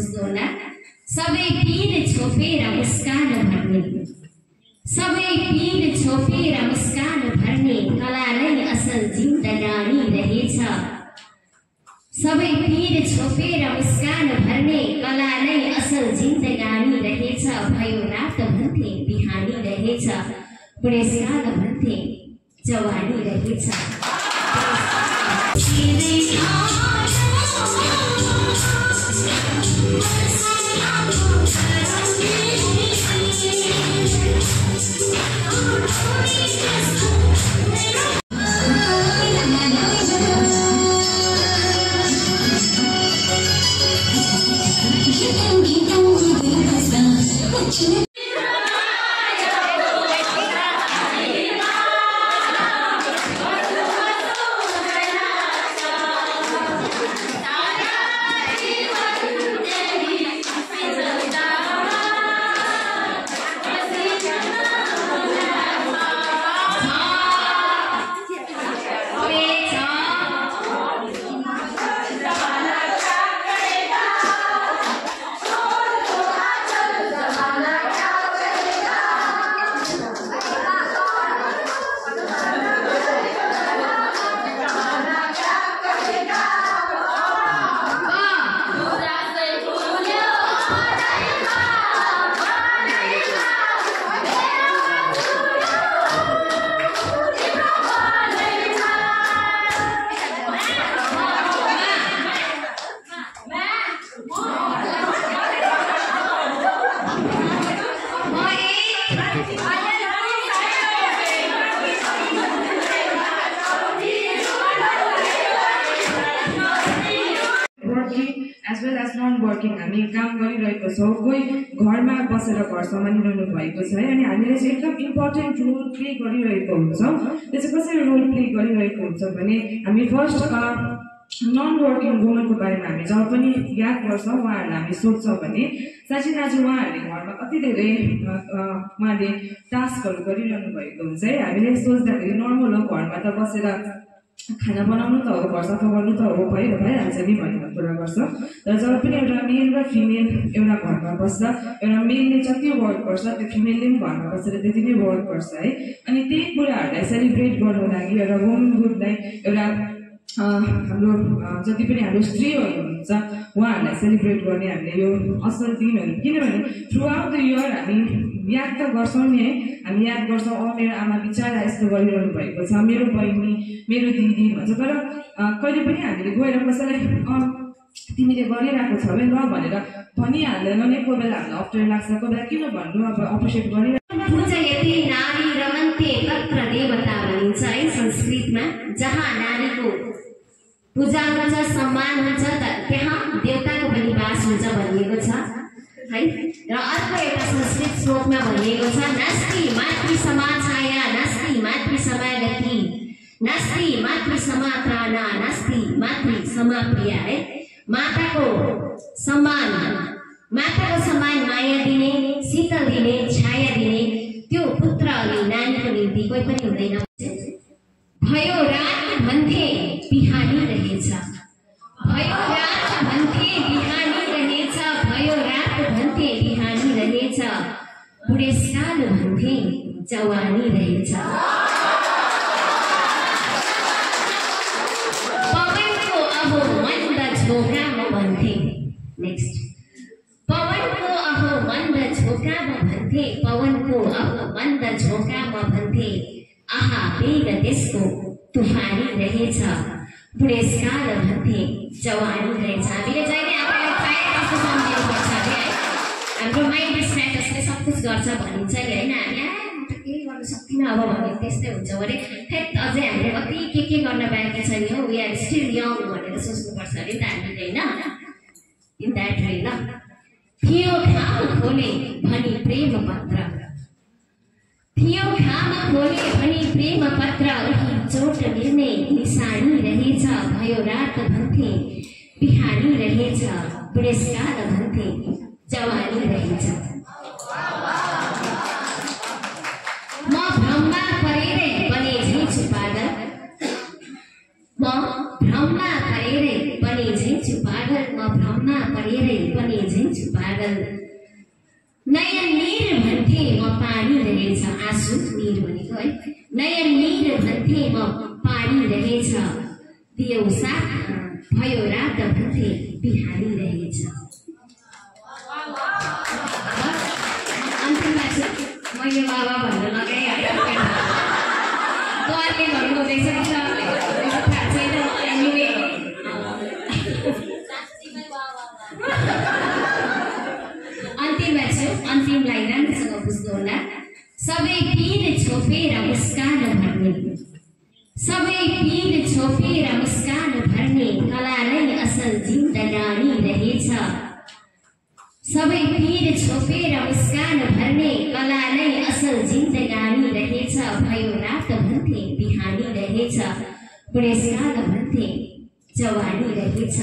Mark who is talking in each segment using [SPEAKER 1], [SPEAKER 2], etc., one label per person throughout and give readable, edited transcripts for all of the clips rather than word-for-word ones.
[SPEAKER 1] बुझ्नु होला। सबै पीर छोपेर मुस्कान भर्ने, सबै पीर छोपेर मुस्कान भर्ने कला नै असल जिन्दगानी रहेछ। सबै पीर छोपेर मुस्कान भर्ने कला नै असल जिन्दगानी रहेछ। भयो रात भन्थे बिहानी रहेछ, बुढेसकाल भन्थे जवानी रहेछ।
[SPEAKER 2] as well as non-working हामी काम गरिरहेको छौँ। कोही घरमा बसेर घर सम्हालिरहनु भएको छ है, अनि हामीले चाहिँ एकदम इम्पोर्टेन्ट रोल प्ले गरिरहेको हुन्छौँ। त्यो चाहिँ कसरी रोल प्ले गरिरहेको हुन्छ भने हामी फर्स्ट नन वर्किङ वुमनको बारेमा हामी जब पनि याद गर्छौँ, उहाँहरूलाई हामी सोध्छौँ भने साँच्चै आज उहाँहरूले घरमा कति धेरै उहाँले टास्कहरू गरिरहनु भएको हुन्छ है। हामीले सोच्दाखेरि नर्मल हो, घरमा त बसेर खाना बनाउनु त हो, घर सफा गर्नु त हो, भइहाल्छ नि भनेर कुरा गर्छ। तर जब पनि एउटा मेल र फिमेल एउटा घरमा बस्छ, एउटा मेलले जति वर्क गर्छ त्यो फिमेलले पनि घरमा बसेर त्यति नै वर्क गर्छ है। अनि त्यही कुराहरूलाई सेलिब्रेट गर्नु लागि एउटा वुमनहुडलाई एउटा हाम्रो जति पनि हाम्रो स्त्रीहरू हुनुहुन्छ उहाँहरूलाई सेलिब्रेट गर्ने हामीले यो असल दिनहरू, किनभने थ्रु आउट द इयर हामी याद त गर्छौँ नि है। हामी याद गर्छौँ मेरो आमा बिचारा यस्तो गरिरहनु भएको छ, मेरो बहिनी मेरो दिदी भन्छ। तर कहिले पनि हामीले गएर कसैलाई तिमीले गरिरहेको छ ल भनेर भनिहाल्दैन नि। कोही बेला हामीलाई अप्ठ्यारो लाग्छ, कोही बेला किन भन्नु, अब अप्रिसिएट
[SPEAKER 1] गरिरहेको नारी रमन्ते तत्र देवता भनिन्छ है संस्कृतमा। जहाँ नारीको पूजा हुन्छ, सम्मान हुन्छ, त्यहाँ देवताको पनि वास हुन्छ भनिएको छ है। र अर्को एउटा संस्कृत श्लोकमा भनिएको छ, नास्ति मातृ समाछाया नास्ति मातृ समागति नास्ति मातृ समात्राणा नास्ति मातृ समाप्रिया है। माताको सम्मान माया दिने, शीतल दिने, छाया दिने त्यो पुत्र अनि नानीको निम्ति कोही पनि हुँदैन। भयो रात भन्थे बिहानी रहेछ, भयो रात भन्थे बिहानी रहेछ, भयो रात भन्थे बिहानी रहेछ, बुढेसकाल भन्थे जवानी रहेछ। पवनको अहो मन्द झोकामा भन्थे, नेक्स्ट पवनको अहो मन्द झोकामा भन्थे, पवनको अहो मन्द झोकामा भन्थे, आहा वेग त्यसको तुफानी रहेछ, बुढेसकाल भन्थे जवानी रहेछ। हामीले जहिले आफूलाई प्रायः कस्तो सम्झिनुपर्छ अरे है, हाम्रो माइन्ड स्ट्याटसले सब कुछ गर्छ भनिन्छ नि होइन। हामी म त केही गर्न सक्दिनँ अब भने त्यस्तै हुन्छ अरे। फेरि अझै हामीले कति के गर्न बाँकी छ नि हौ, वी आर स्टिल यङ भनेर सोच्नुपर्छ अरे नि त हामीले होइन। इन द्याट वे ल थियो घाम खोले भनी प्रेम पत्र, थियो घाम खोले भनी प्रेम पत्र, उही चोट निर्ने निशानी रहेछ, भयो रात भन्थे बिहानी रहेछ, बुढेसकाल भन्थे जवानी रहेछ। म भ्रममा परेरै बने झैछु पागल, म भ्रममा परेरै बने झैछु पागल, म भ्रममा परेरै बने हुन्छु पागल। नयन नीर भन्थे म पानी रहेछ आँसु नीर भनेको है। नयन नीर भन्थे म पानी रहेछ दियो साथ भयो रात भन्थे बिहानी रहेछ। अन्तिममा चाहिँ मैले बाबा भन्न लगाएँ है। तँहरूले भन्नुहुँदैछ कि थाहा छैन। एनिवे अन्तिममा छु, अन्तिमलाई राम्रोसँग बुझ्नु होला। सबै पीर छोपेर मुस्कान भर्ने, सबै पीर छोपेर मुस्कान भर्ने कला नै असल जिन्दगानी रहेछ। सबै पीर छोपेर मुस्कान भर्ने कला नै असल जिन्दगानी रहेछ। भयो रात भन्थे बिहानी रहेछ, बुढेसकाल भन्थे जवानी रहेछ।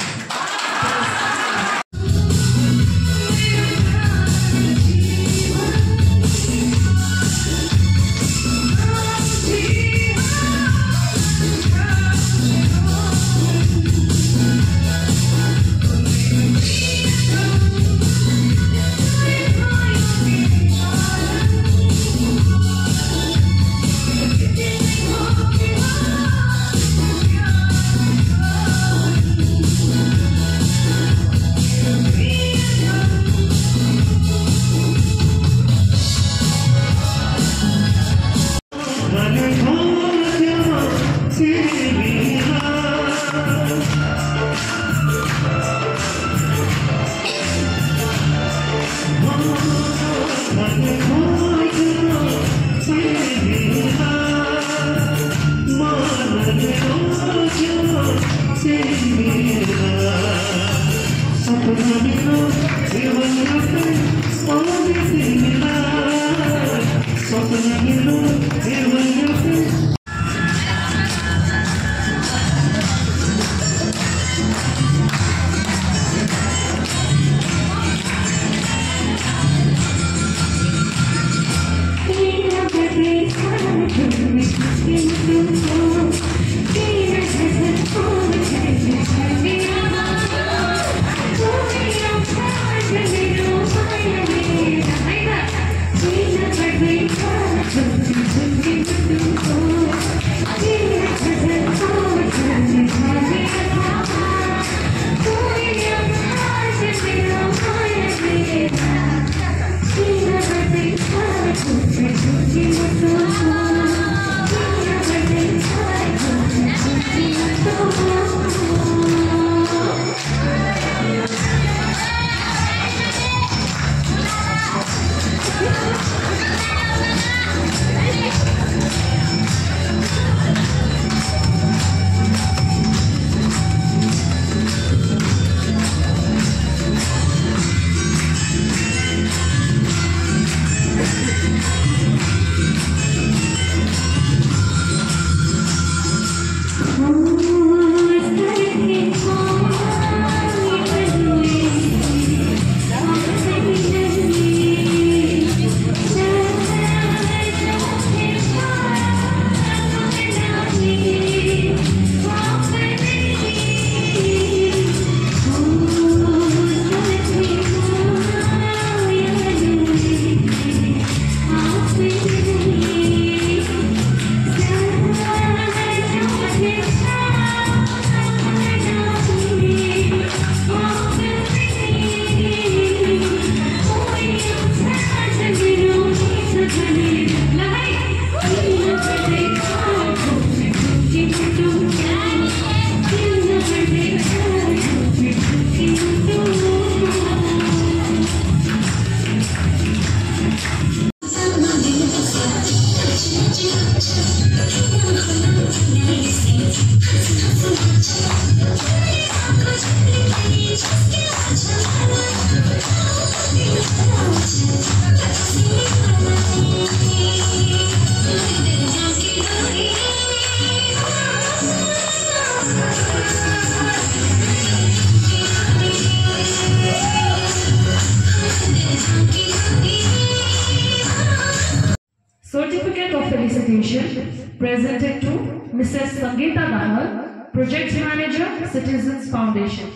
[SPEAKER 3] Certificate of Felicitation presented to Mrs. Sangeeta Nahar, Project Manager, Citizens Foundation.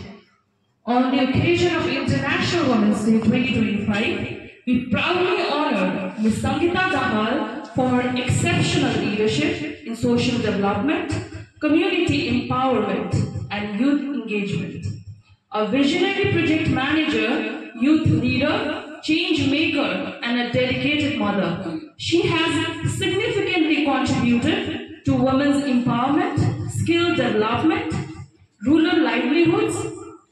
[SPEAKER 3] On the occasion of International Women's Day 2025, we proudly honor Ms. Sangeeta Jamal for her exceptional leadership in social development, community empowerment, and youth engagement. A visionary project manager, youth leader, change maker, and a dedicated mother, she has significantly contributed to women's empowerment, skill development, rural livelihoods,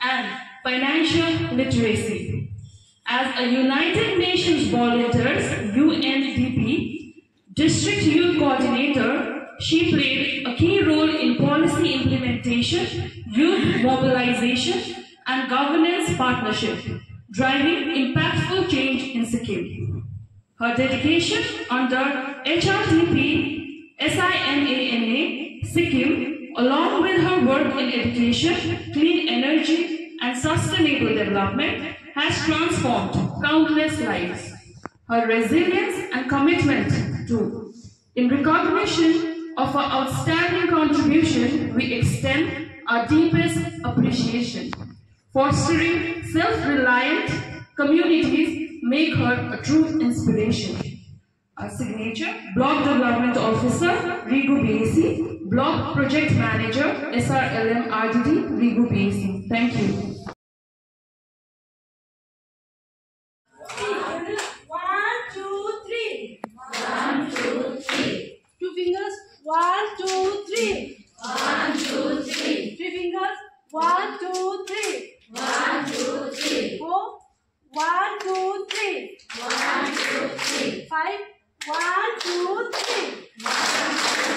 [SPEAKER 3] and financial literacy. As a United Nations Volunteers UNDP District Youth Coordinator, she played a key role in policy implementation, youth mobilization, and governance partnership, driving impactful change in Sikkim. Her dedication under HRDP SIMANA Sikkim, along with her work in education, clean energy, and sustainable development, has transformed countless lives. Her resilience and commitment to, in recognition of her outstanding contribution, we extend our deepest appreciation. Fostering self-reliant communities make her a true inspiration. Our signature, Block Development Officer, Rigu BAC, Block Project Manager, SRLM RDD, Rigu BAC. Thank you.
[SPEAKER 4] 1, 2, 3. 1, 2, 3. 2 fingers. 1, 2, 3. 1, 2, 3. 3 fingers. 1, 2, 3. 1, 2, 3. 4. 1, 2, 3. 1, 2, 3. 5. 1, 2, 3. 1, 2,